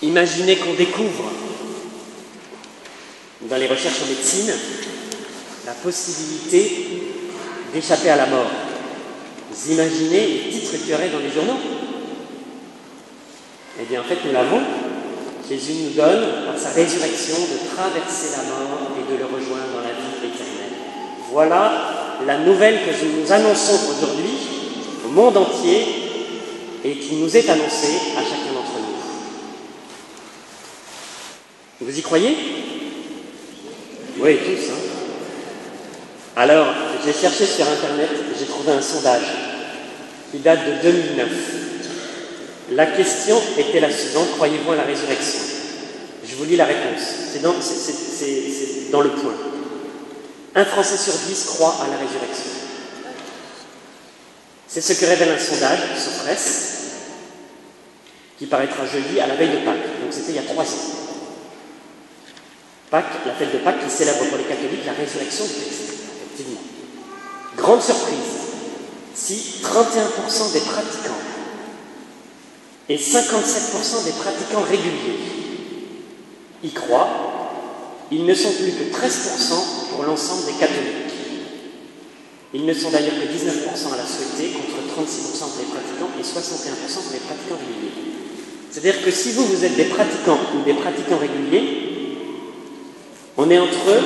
Imaginez qu'on découvre, dans les recherches en médecine, la possibilité d'échapper à la mort. Vous imaginez les titres qu'il y aurait dans les journaux? Eh bien, en fait, nous l'avons. Jésus nous donne, par sa résurrection, de traverser la mort et de le rejoindre dans la vie éternelle. Voilà la nouvelle que nous annonçons aujourd'hui au monde entier et qui nous est annoncée à chacun d'entre nous. Vous y croyez? Oui, tous. Alors, j'ai cherché sur Internet, j'ai trouvé un sondage qui date de 2009. La question était la suivante: croyez-vous à la résurrection? Je vous lis la réponse. C'est dans le point. Un Français sur 10 croit à la résurrection. C'est ce que révèle un sondage sur Presse qui paraîtra jeudi à la veille de Pâques. Donc c'était il y a 3 ans. Pâques, la fête de Pâques qui célèbre pour les catholiques la résurrection du Christ. Effectivement. Grande surprise, si 31% des pratiquants et 57% des pratiquants réguliers y croient, ils ne sont plus que 13% pour l'ensemble des catholiques. Ils ne sont d'ailleurs que 19% à la souhaiter, contre 36% pour les pratiquants et 61% pour les pratiquants réguliers. C'est-à-dire que si vous êtes des pratiquants ou des pratiquants réguliers, on est entre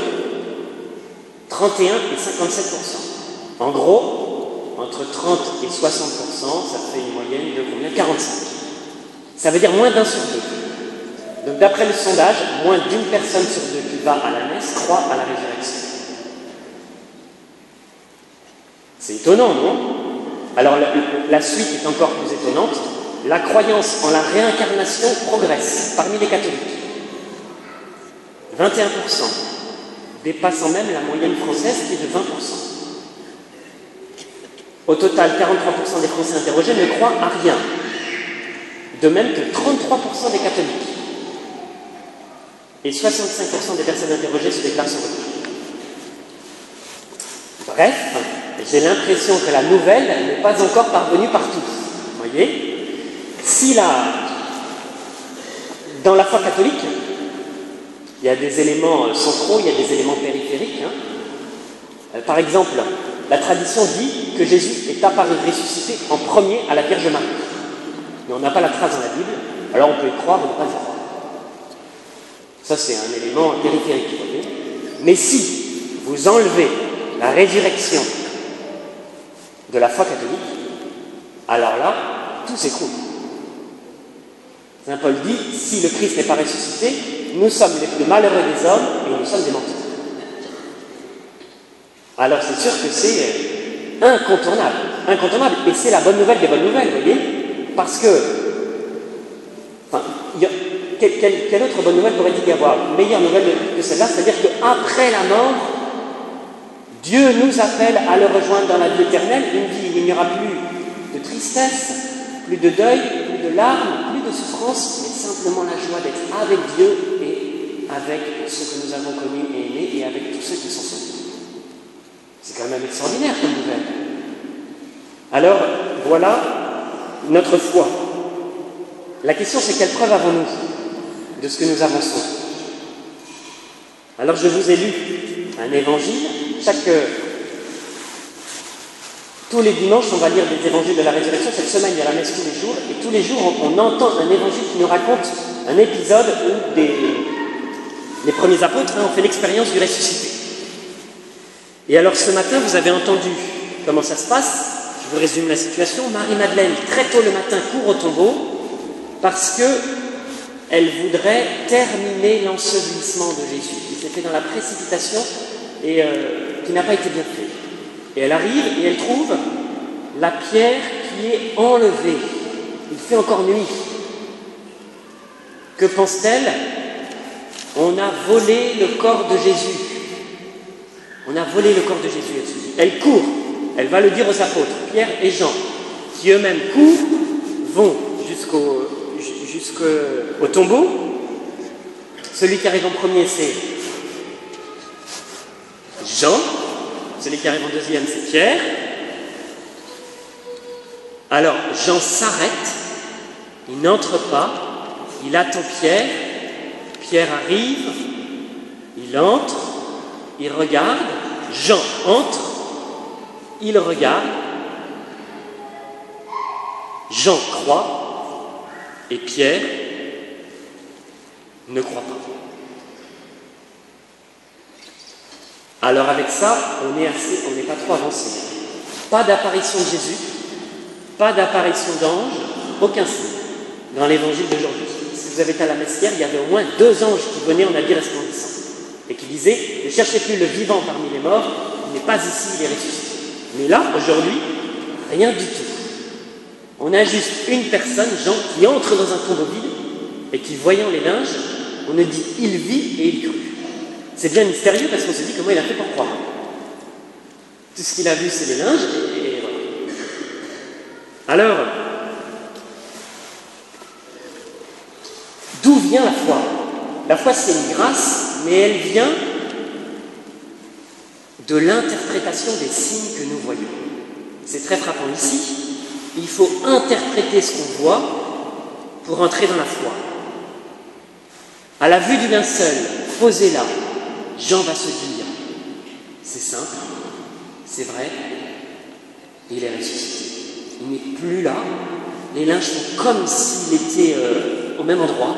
31 et 57%. En gros, entre 30 et 60%, ça fait une moyenne de combien? 45. Ça veut dire moins d'un sur deux. Donc d'après le sondage, moins d'une personne sur deux qui va à la messe croit à la résurrection. C'est étonnant, non? Alors la suite est encore plus étonnante. La croyance en la réincarnation progresse parmi les catholiques. 21%, dépassant même la moyenne française qui est de 20%. Au total, 43% des Français interrogés ne croient à rien. De même que 33% des catholiques. Et 65% des personnes interrogées se déclarent sans recours. Bref, j'ai l'impression que la nouvelle n'est pas encore parvenue partout. Vous voyez? Si dans la foi catholique, il y a des éléments centraux, il y a des éléments périphériques. Par exemple, la tradition dit que Jésus est apparu ressuscité en premier à la Vierge Marie. Mais on n'a pas la trace dans la Bible, alors on peut y croire ou ne pas y croire. Ça, c'est un élément périphérique, vous voyez. Mais si vous enlevez la résurrection de la foi catholique, alors là, tout s'écroule. Saint Paul dit, si le Christ n'est pas ressuscité, nous sommes les plus malheureux des hommes et nous sommes des menteurs. Alors c'est sûr que c'est incontournable. Et c'est la bonne nouvelle des bonnes nouvelles, vous voyez. Parce que, quelle autre bonne nouvelle pourrait-il y avoir? Une meilleure nouvelle que celle-là, c'est-à-dire qu'après la mort, Dieu nous appelle à le rejoindre dans la vie éternelle, une vie où il n'y aura plus de tristesse, plus de deuil, plus de larmes, plus de souffrance, mais simplement la joie d'être avec Dieu et avec ceux que nous avons connus et aimés et avec tous ceux qui sont sauvés. C'est quand même extraordinaire comme nouvelle. Alors, voilà notre foi. La question, c'est quelle preuve avons-nous de ce que nous avançons? Alors, je vous ai lu un évangile. Tous les dimanches, on va lire des évangiles de la résurrection. Cette semaine, il y a la messe tous les jours. Et tous les jours, on entend un évangile qui nous raconte un épisode où les premiers apôtres ont fait l'expérience du ressuscité. Et alors, ce matin, vous avez entendu comment ça se passe. Je vous résume la situation. Marie-Madeleine, très tôt le matin, court au tombeau parce qu'elle voudrait terminer l'ensevelissement de Jésus, qui s'est fait dans la précipitation et qui n'a pas été bien fait. Et elle arrive et elle trouve la pierre qui est enlevée. Il fait encore nuit. Que pense-t-elle? On a volé le corps de Jésus. On a volé le corps de Jésus. Elle court. Elle va le dire aux apôtres, Pierre et Jean, qui eux-mêmes courent, vont jusqu'au tombeau. Celui qui arrive en premier, c'est Jean. Celui qui arrive en deuxième, c'est Pierre. Alors, Jean s'arrête, il n'entre pas, il attend Pierre, Pierre arrive, il entre, il regarde, Jean entre, il regarde, Jean croit, et Pierre ne croit pas. Alors avec ça, on n'est pas trop avancé. Pas d'apparition de Jésus, pas d'apparition d'ange, aucun signe dans l'évangile d'aujourd'hui. Si vous avez été à la messe hier, il y avait au moins 2 anges qui venaient en habit resplendissant et qui disaient « Ne cherchez plus le vivant parmi les morts, il n'est pas ici, il est ressuscité. » Mais là, aujourd'hui, rien du tout. On a juste une personne, Jean, qui entre dans un tombeau vide et qui, voyant les linges, on nous dit « Il vit et il crut ». C'est bien mystérieux parce qu'on se dit comment il a fait pour croire. Tout ce qu'il a vu, c'est les linges et voilà. Alors, d'où vient la foi? La foi, c'est une grâce, mais elle vient de l'interprétation des signes que nous voyons. C'est très frappant ici. Il faut interpréter ce qu'on voit pour entrer dans la foi. À la vue du linceul posé là, Jean va se dire, c'est simple, c'est vrai, il est ressuscité. Il n'est plus là, les linges sont comme s'il était au même endroit,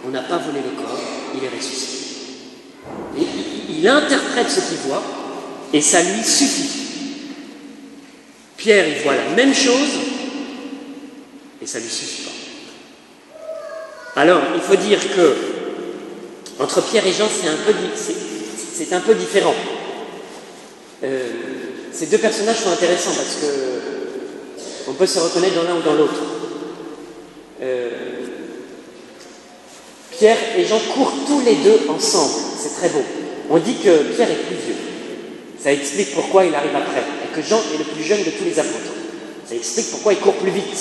on n'a pas volé le corps, il est ressuscité. Et il interprète ce qu'il voit, et ça lui suffit. Pierre, il voit la même chose, et ça ne lui suffit pas. Alors, il faut dire que entre Pierre et Jean, c'est un peu différent. Ces 2 personnages sont intéressants parce qu'on peut se reconnaître dans l'un ou dans l'autre. Pierre et Jean courent tous les 2 ensemble, c'est très beau. On dit que Pierre est plus vieux. Ça explique pourquoi il arrive après, et que Jean est le plus jeune de tous les apôtres. Ça explique pourquoi il court plus vite.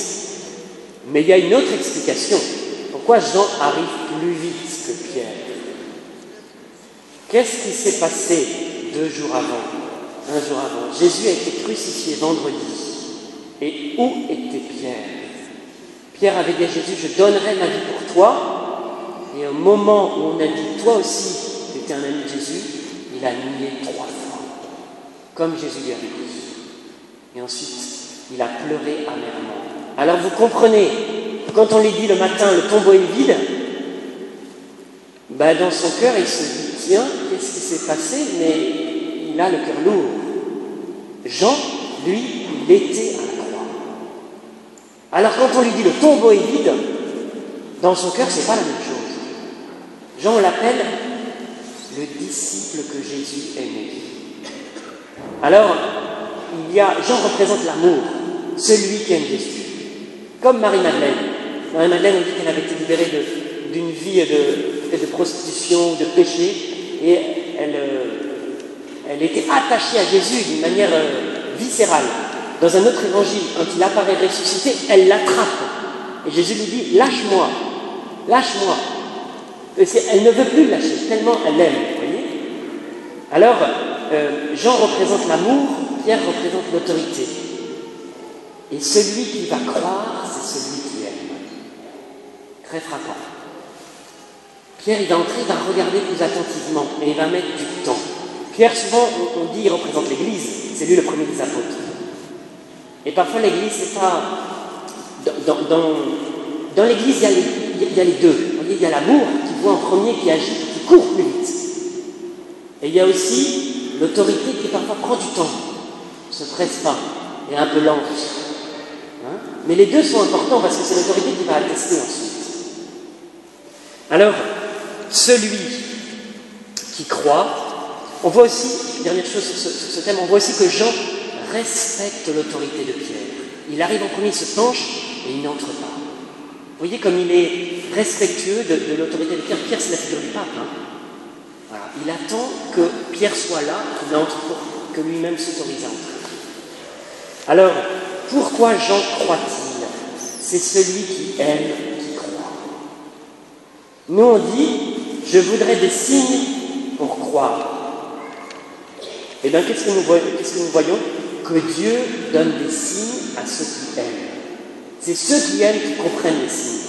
Mais il y a une autre explication. Pourquoi Jean arrive plus vite que Pierre? Qu'est-ce qui s'est passé 2 jours avant, 1 jour avant? Jésus a été crucifié vendredi. Et où était Pierre? Pierre avait dit à Jésus, je donnerai ma vie pour toi. Et au moment où on a dit, toi aussi, tu étais un ami de Jésus, il a nié 3 fois. Comme Jésus lui avait dit. Et ensuite, il a pleuré amèrement. Alors vous comprenez, quand on lui dit le matin, le tombeau est vide, dans son cœur, il se dit, tiens, qu'est-ce qui s'est passé? Mais il a le cœur lourd. Jean, lui, il était à la croix. Alors quand on lui dit le tombeau est vide, dans son cœur, c'est pas la même chose. Jean, on l'appelle le disciple que Jésus aimait. Alors, Jean représente l'amour, celui qui aime Jésus. Comme Marie-Madeleine. Marie-Madeleine, on dit qu'elle avait été libérée d'une vie de prostitution, de péché, et elle était attachée à Jésus d'une manière viscérale. Dans un autre évangile, quand il apparaît ressuscité, elle l'attrape. Et Jésus lui dit, lâche-moi, lâche-moi. Elle ne veut plus le lâcher, tellement elle l'aime, vous voyez. Alors, Jean représente l'amour, Pierre représente l'autorité. Et celui qui va croire, c'est celui qui aime. Très frappant. Pierre, il va entrer, il va regarder plus attentivement, et il va mettre du temps. Pierre, souvent, on dit, il représente l'Église, c'est lui le premier des apôtres. Et parfois, l'Église, c'est pas... Dans l'Église, il y a les 2. Vous voyez, il y a l'amour qui voit en premier, qui agit, qui court plus vite. Et il y a aussi l'autorité qui parfois prend du temps, ne se presse pas, est un peu lente. Hein? Mais les 2 sont importants parce que c'est l'autorité qui va attester ensuite. Alors, celui qui croit, on voit aussi, dernière chose sur ce thème, on voit aussi que Jean respecte l'autorité de Pierre. Il arrive en premier, il se penche et il n'entre pas. Vous voyez comme il est respectueux de l'autorité de Pierre. Pierre, c'est la figure du pape. Hein. Voilà. Il attend que Pierre soit là, qu'il entre pour que lui-même s'autorise à entrer. Alors, pourquoi Jean croit-il? C'est celui qui aime, qui croit. Nous, on dit, je voudrais des signes pour croire. Eh bien, qu'est-ce que nous voyons? Que Dieu donne des signes à ceux qui aiment. C'est ceux qui aiment qui comprennent les signes.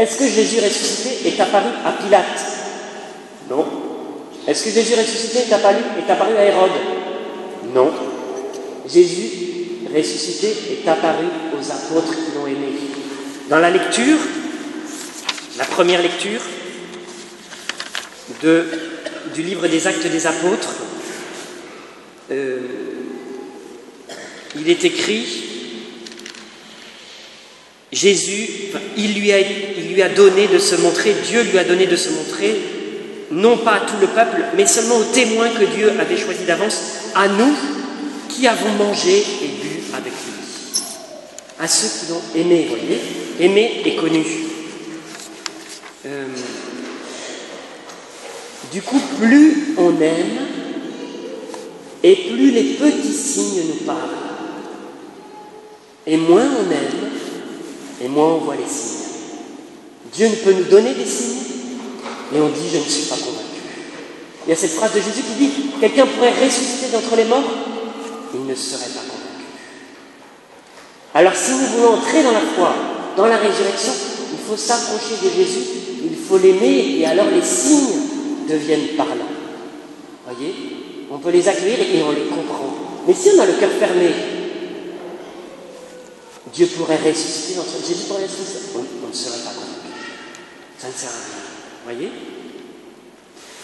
Est-ce que Jésus ressuscité est apparu à Pilate? Non. Est-ce que Jésus ressuscité est apparu à Hérode? Non. Jésus ressuscité est apparu aux apôtres qui l'ont aimé. Dans la lecture, la première lecture du livre des Actes des Apôtres, il est écrit, Jésus, il lui a donné de se montrer, Dieu lui a donné de se montrer, non pas à tout le peuple, mais seulement aux témoins que Dieu avait choisis d'avance, à nous qui avons mangé et bu avec lui. À ceux qui l'ont aimé, vous voyez, aimé et connu. Du coup, plus on aime, et plus les petits signes nous parlent. Et moins on aime, et moins on voit les signes. Dieu ne peut nous donner des signes, et on dit « je ne suis pas convaincu ». Il y a cette phrase de Jésus qui dit « quelqu'un pourrait ressusciter d'entre les morts ?» Il ne serait pas convaincu. Alors si nous voulons entrer dans la foi, dans la résurrection, il faut s'approcher de Jésus, il faut l'aimer, et alors les signes deviennent parlants. Voyez, on peut les accueillir et on les comprend. Mais si on a le cœur fermé, Dieu pourrait ressusciter d'entre les morts. Jésus pourrait ressusciter, on ne serait pas convaincu. Ça ne sert à rien. Voyez.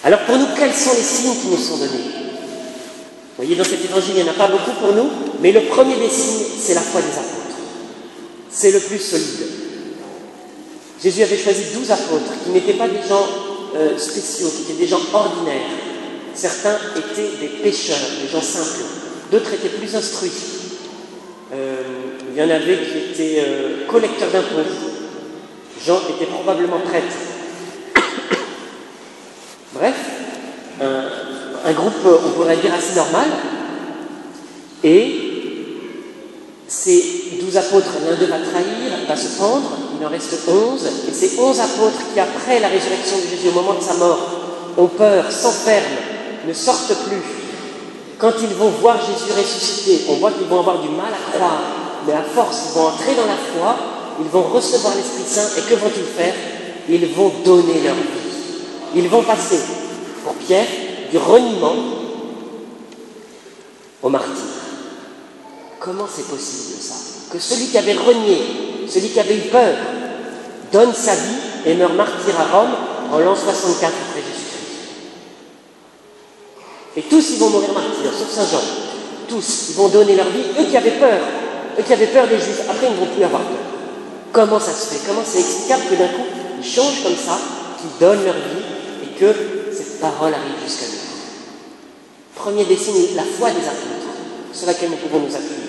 Alors pour nous, quels sont les signes qui nous sont donnés? Vous voyez, dans cet évangile, il n'y en a pas beaucoup pour nous, mais le premier des signes, c'est la foi des apôtres. C'est le plus solide. Jésus avait choisi 12 apôtres qui n'étaient pas des gens spéciaux, qui étaient des gens ordinaires. Certains étaient des pêcheurs, des gens simples. D'autres étaient plus instruits. Il y en avait qui étaient collecteurs d'impôts. Jean était probablement prêtre. Bref, un groupe, on pourrait dire, assez normal. Et ces 12 apôtres, l'un d'eux va trahir, va se pendre, il en reste 11. Et ces 11 apôtres qui, après la résurrection de Jésus, au moment de sa mort, ont peur, s'enferment, ne sortent plus. Quand ils vont voir Jésus ressuscité, on voit qu'ils vont avoir du mal à croire. Mais à force, ils vont entrer dans la foi, ils vont recevoir l'Esprit Saint, et que vont-ils faire? Ils vont donner leur vie. Ils vont passer, pour Pierre, du reniement au martyre. Comment c'est possible ça? Que celui qui avait renié, celui qui avait eu peur, donne sa vie et meurt martyr à Rome en l'an 64 après Jésus-Christ. Et tous ils vont mourir martyrs, sauf Saint Jean. Tous, ils vont donner leur vie, eux qui avaient peur des Juifs, après ils ne vont plus avoir peur. Comment ça se fait? Comment c'est explicable que d'un coup, ils changent comme ça, qu'ils donnent leur vie et que cette parole arrive jusqu'à nous? Premier des signes, la foi des apôtres, sur laquelle nous pouvons nous appuyer.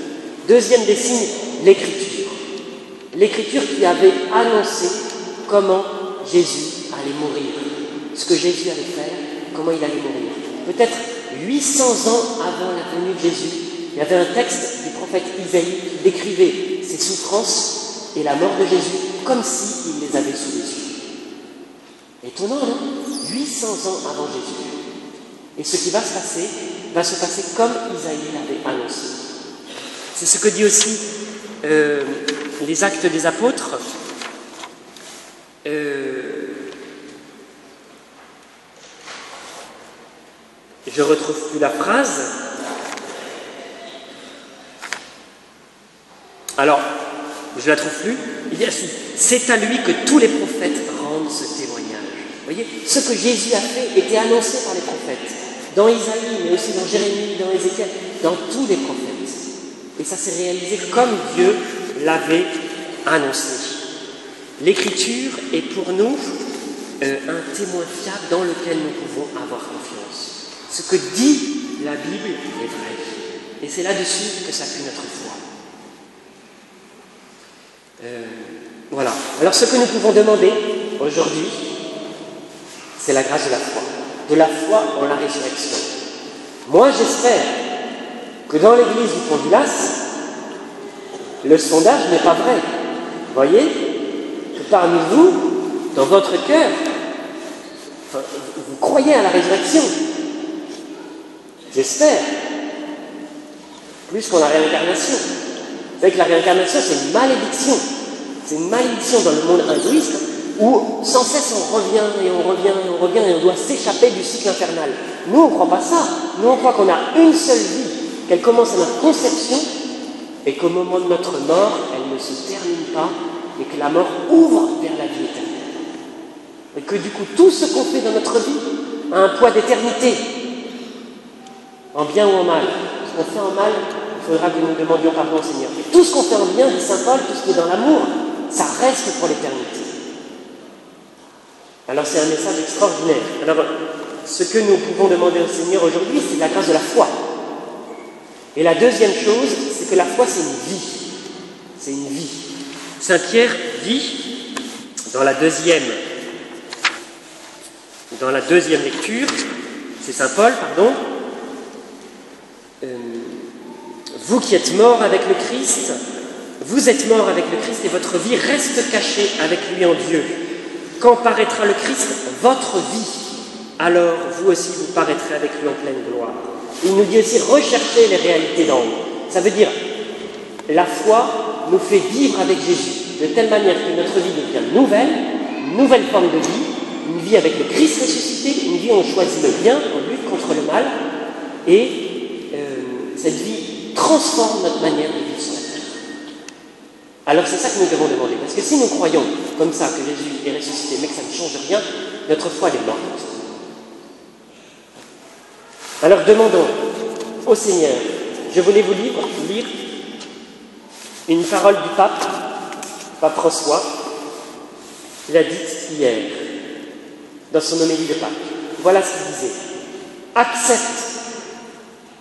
Deuxième des signes, l'Écriture. L'Écriture qui avait annoncé comment Jésus allait mourir, ce que Jésus allait faire, comment il allait mourir. Peut-être 800 ans avant la venue de Jésus, il y avait un texte du prophète Isaïe qui décrivait ses souffrances et la mort de Jésus comme s'il les avait sous les yeux. Étonnant, non? 800 ans avant Jésus. Et ce qui va se passer comme Isaïe l'avait annoncé. C'est ce que dit aussi les Actes des Apôtres. Je ne retrouve plus la phrase. Alors, je ne la trouve plus. Il dit ainsi, c'est à lui que tous les prophètes rendent ce témoignage. Vous voyez, ce que Jésus a fait était annoncé par les prophètes. Dans Isaïe, mais aussi dans Jérémie, dans Ézéchiel, dans tous les prophètes. Et ça s'est réalisé comme Dieu l'avait annoncé. L'Écriture est pour nous un témoin fiable dans lequel nous pouvons avoir confiance. Ce que dit la Bible est vrai. Et c'est là-dessus que s'appuie notre foi. Voilà. Alors ce que nous pouvons demander aujourd'hui, c'est la grâce de la foi. De la foi en la résurrection. Moi, j'espère que dans l'église du Pont-du-Lac, le sondage n'est pas vrai. Vous voyez que parmi vous, dans votre cœur, vous croyez à la résurrection. J'espère. Plus qu'en la réincarnation. Vous savez que la réincarnation, c'est une malédiction. C'est une malédiction dans le monde hindouiste. où sans cesse on revient et on revient et on revient et on doit s'échapper du cycle infernal. Nous, on ne croit pas ça. Nous, on croit qu'on a une seule vie, qu'elle commence à notre conception et qu'au moment de notre mort, elle ne se termine pas, mais que la mort ouvre vers la vie éternelle. Et que du coup, tout ce qu'on fait dans notre vie a un poids d'éternité, en bien ou en mal. Ce qu'on fait en mal, il faudra que nous demandions pardon au Seigneur. Et tout ce qu'on fait en bien, dit saint Paul, tout ce qui est dans l'amour, ça reste pour l'éternité. Alors c'est un message extraordinaire. Alors, ce que nous pouvons demander au Seigneur aujourd'hui, c'est la grâce de la foi. Et la deuxième chose, c'est que la foi, c'est une vie. C'est une vie. Saint Pierre dit, dans la deuxième lecture, c'est Saint Paul, pardon, vous qui êtes morts avec le Christ, vous êtes morts avec le Christ et votre vie reste cachée avec lui en Dieu. Quand paraîtra le Christ, votre vie, alors vous aussi vous paraîtrez avec lui en pleine gloire. Il nous dit aussi rechercher les réalités d'en haut. Ça veut dire, la foi nous fait vivre avec Jésus, de telle manière que notre vie devient nouvelle, une nouvelle forme de vie, une vie avec le Christ ressuscité, une vie où on choisit le bien, on lutte contre le mal, et cette vie transforme notre manière de vivre sur la terre. Alors c'est ça que nous devons demander, parce que si nous croyons comme ça que Jésus est ressuscité, mais que ça ne change rien, notre foi est morte. Alors demandons au Seigneur. Je voulais vous lire une parole du pape François. Il a dit hier, dans son homélie de Pâques. Voilà ce qu'il disait. Accepte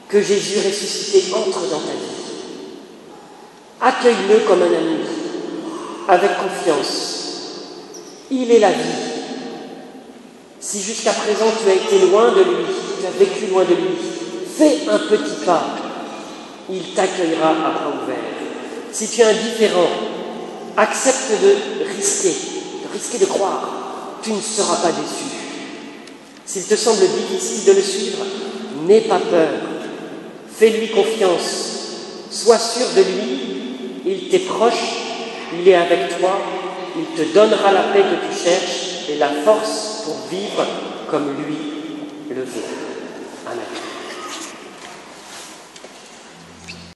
que Jésus ressuscité entre dans ta vie. Accueille-le comme un ami, avec confiance. Il est la vie. Si jusqu'à présent tu as été loin de lui, tu as vécu loin de lui, fais un petit pas. Il t'accueillera à bras ouverts. Si tu es indifférent, accepte de risquer de croire. Tu ne seras pas déçu. S'il te semble difficile de le suivre, n'aie pas peur. Fais-lui confiance. Sois sûr de lui. Il t'est proche. Il est avec toi. Il te donnera la paix que tu cherches et la force pour vivre comme lui le veut. Amen.